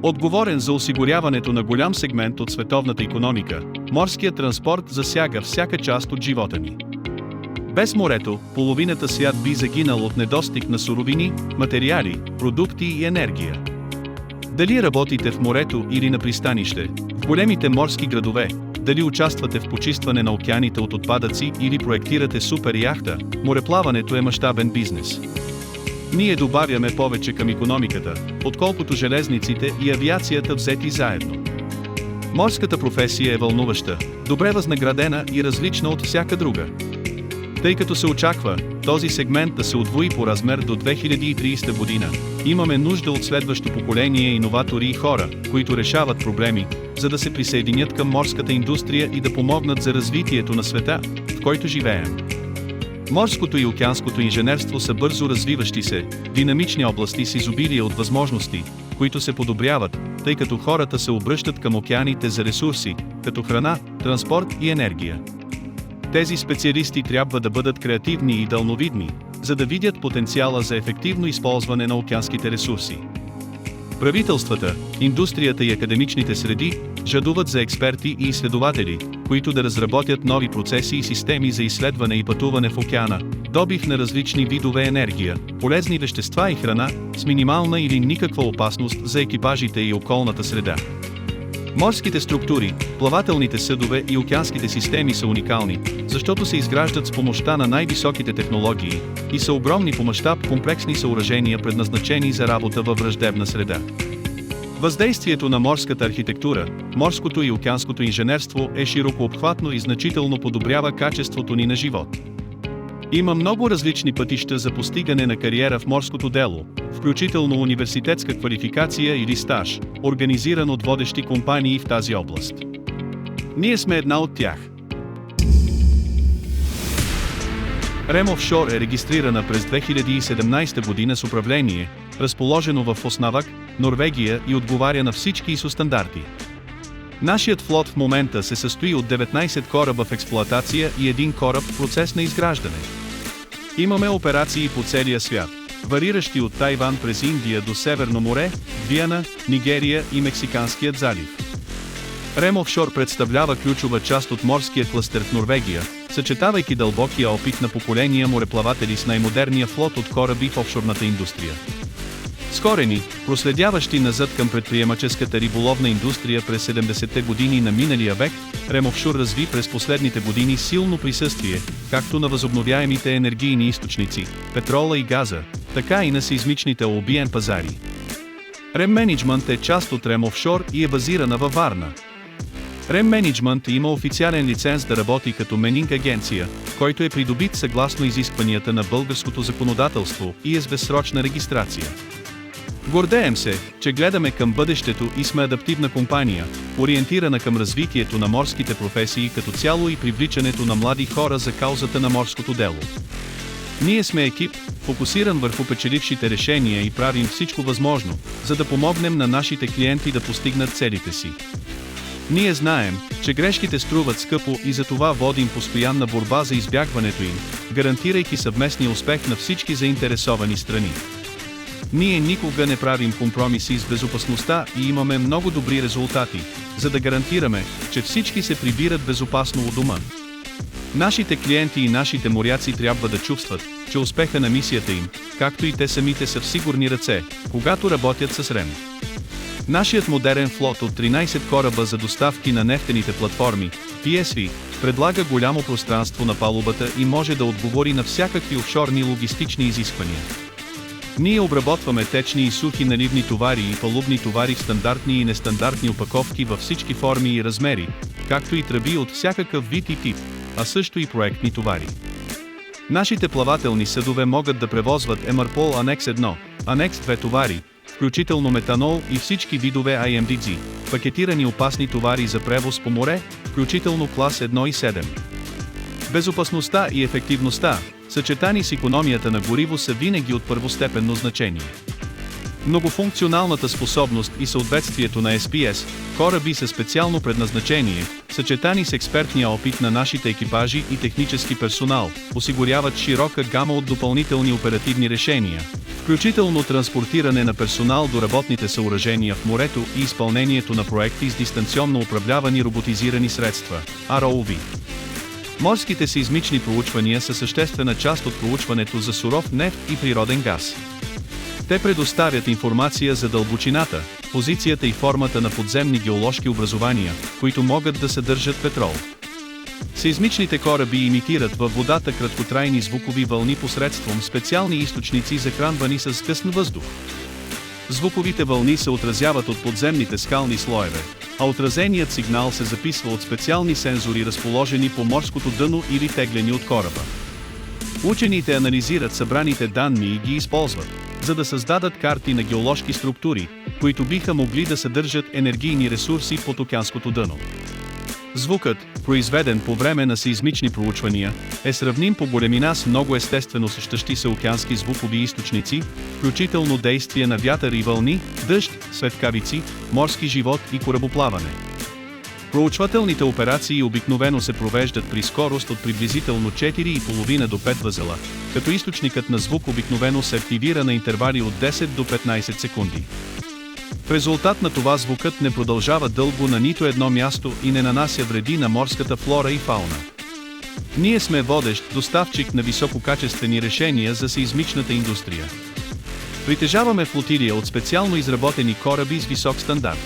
Отговорен за осигуряването на голям сегмент от световната икономика, морският транспорт засяга всяка част от живота ни. Без морето, половината свят би загинал от недостиг на суровини, материали, продукти и енергия. Дали работите в морето или на пристанище, в големите морски градове, дали участвате в почистване на океаните от отпадъци или проектирате супер яхта, мореплаването е мащабен бизнес. Ние добавяме повече към икономиката, отколкото железниците и авиацията взети заедно. Морската професия е вълнуваща, добре възнаградена и различна от всяка друга. Тъй като се очаква този сегмент да се удвои по размер до 2030 година, имаме нужда от следващо поколение иноватори и хора, които решават проблеми, за да се присъединят към морската индустрия и да помогнат за развитието на света, в който живеем. Морското и океанското инженерство са бързо развиващи се, динамични области с изобилие от възможности, които се подобряват, тъй като хората се обръщат към океаните за ресурси, като храна, транспорт и енергия. Тези специалисти трябва да бъдат креативни и далновидни, за да видят потенциала за ефективно използване на океанските ресурси. Правителствата, индустрията и академичните среди жадуват за експерти и изследователи, които да разработят нови процеси и системи за изследване и пътуване в океана, добив на различни видове енергия, полезни вещества и храна, с минимална или никаква опасност за екипажите и околната среда. Морските структури, плавателните съдове и океанските системи са уникални, защото се изграждат с помощта на най-високите технологии и са огромни по мащаб комплексни съоръжения, предназначени за работа във враждебна среда. Въздействието на морската архитектура, морското и океанското инженерство е широко обхватно и значително подобрява качеството ни на живот. Има много различни пътища за постигане на кариера в морското дело, включително университетска квалификация или стаж, организиран от водещи компании в тази област. Ние сме една от тях. REM Offshore е регистрирана през 2017 година с управление, разположено в Оснавак, Норвегия и отговаря на всички ISO стандарти. Нашият флот в момента се състои от 19 кораба в експлоатация и един кораб в процес на изграждане. Имаме операции по целия свят, вариращи от Тайван през Индия до Северно море, Гвиана, Нигерия и Мексиканският залив. REM Offshore представлява ключова част от морския клъстер в Норвегия, съчетавайки дълбокия опит на поколения мореплаватели с най-модерния флот от кораби в офшорната индустрия. С корени, проследяващи назад към предприемаческата риболовна индустрия през 70-те години на миналия век, REM Offshore разви през последните години силно присъствие, както на възобновяемите енергийни източници, петрола и газа, така и на сеизмичните OBN пазари. REM Management е част от REM Offshore и е базирана във Варна. REM Management има официален лиценз да работи като менинг агенция, който е придобит съгласно изискванията на българското законодателство и е с безсрочна регистрация. Гордеем се, че гледаме към бъдещето и сме адаптивна компания, ориентирана към развитието на морските професии като цяло и привличането на млади хора за каузата на морското дело. Ние сме екип, фокусиран върху печелившите решения и правим всичко възможно, за да помогнем на нашите клиенти да постигнат целите си. Ние знаем, че грешките струват скъпо и затова водим постоянна борба за избягването им, гарантирайки съвместния успех на всички заинтересовани страни. Ние никога не правим компромиси с безопасността и имаме много добри резултати, за да гарантираме, че всички се прибират безопасно у дома. Нашите клиенти и нашите моряци трябва да чувстват, че успеха на мисията им, както и те самите са в сигурни ръце, когато работят с REM. Нашият модерен флот от 13 кораба за доставки на нефтените платформи, PSV, предлага голямо пространство на палубата и може да отговори на всякакви офшорни логистични изисквания. Ние обработваме течни и сухи наливни товари и палубни товари в стандартни и нестандартни опаковки във всички форми и размери, както и тръби от всякакъв вид и тип, а също и проектни товари. Нашите плавателни съдове могат да превозват MRPOL Анекс 1, Анекс 2 товари, включително метанол и всички видове IMDG, пакетирани опасни товари за превоз по море, включително клас 1 и 7. Безопасността и ефективността, съчетани с икономията на гориво, са винаги от първостепенно значение. Многофункционалната способност и съответствието на SPS, кораби със специално предназначение, съчетани с експертния опит на нашите екипажи и технически персонал, осигуряват широка гама от допълнителни оперативни решения, включително транспортиране на персонал до работните съоръжения в морето и изпълнението на проекти с дистанционно управлявани роботизирани средства, ROV. Морските сеизмични проучвания са съществена част от проучването за суров нефт и природен газ. Те предоставят информация за дълбочината, позицията и формата на подземни геоложки образования, които могат да съдържат петрол. Сеизмичните кораби имитират във водата краткотрайни звукови вълни посредством специални източници, захранвани с късен въздух. Звуковите вълни се отразяват от подземните скални слоеве, а отразеният сигнал се записва от специални сензори, разположени по морското дъно или теглени от кораба. Учените анализират събраните данни и ги използват, за да създадат карти на геоложки структури, които биха могли да съдържат енергийни ресурси под океанското дъно. Звукът, произведен по време на сеизмични проучвания, е сравним по големина с много естествено същащи се океански звукови източници, включително действие на вятър и вълни, дъжд, светкавици, морски живот и корабоплаване. Проучвателните операции обикновено се провеждат при скорост от приблизително 4,5 до 5 възела, като източникът на звук обикновено се активира на интервали от 10 до 15 секунди. В резултат на това звукът не продължава дълго на нито едно място и не нанася вреди на морската флора и фауна. Ние сме водещ доставчик на висококачествени решения за сеизмичната индустрия. Притежаваме флотилия от специално изработени кораби с висок стандарт.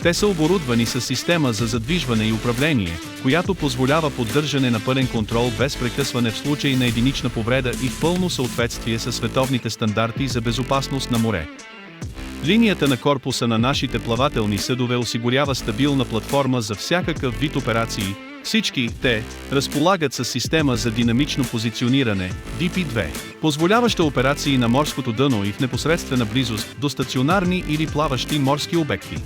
Те са оборудвани с система за задвижване и управление, която позволява поддържане на пълен контрол без прекъсване в случай на единична повреда и в пълно съответствие с световните стандарти за безопасност на море. Линията на корпуса на нашите плавателни съдове осигурява стабилна платформа за всякакъв вид операции. Всички те разполагат с система за динамично позициониране, DP2, позволяваща операции на морското дъно и в непосредствена близост до стационарни или плаващи морски обекти.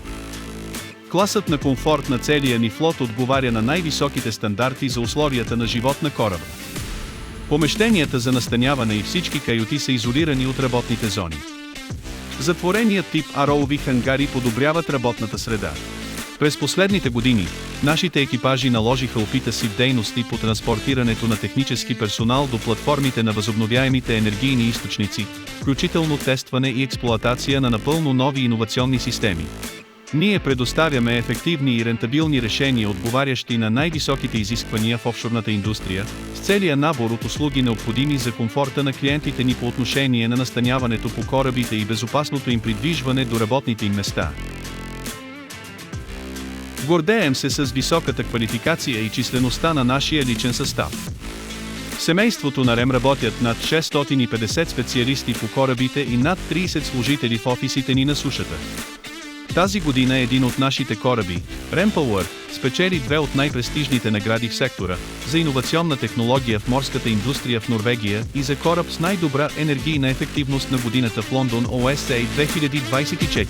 Класът на комфорт на целия ни флот отговаря на най-високите стандарти за условията на живот на кораба. Помещенията за настаняване и всички каюти са изолирани от работните зони. Затвореният тип ROV хангари подобряват работната среда. През последните години, нашите екипажи наложиха опита си в дейности по транспортирането на технически персонал до платформите на възобновяемите енергийни източници, включително тестване и експлоатация на напълно нови иновационни системи. Ние предоставяме ефективни и рентабилни решения, отговарящи на най-високите изисквания в офшорната индустрия, с целия набор от услуги, необходими за комфорта на клиентите ни по отношение на настаняването по корабите и безопасното им придвижване до работните им места. Гордеем се с високата квалификация и числеността на нашия личен състав. В семейството на РЕМ работят над 650 специалисти по корабите и над 30 служители в офисите ни на сушата. Тази година един от нашите кораби, REMPower, спечели две от най-престижните награди в сектора за иновационна технология в морската индустрия в Норвегия и за кораб с най-добра енергийна ефективност на годината в Лондон OSA 2024.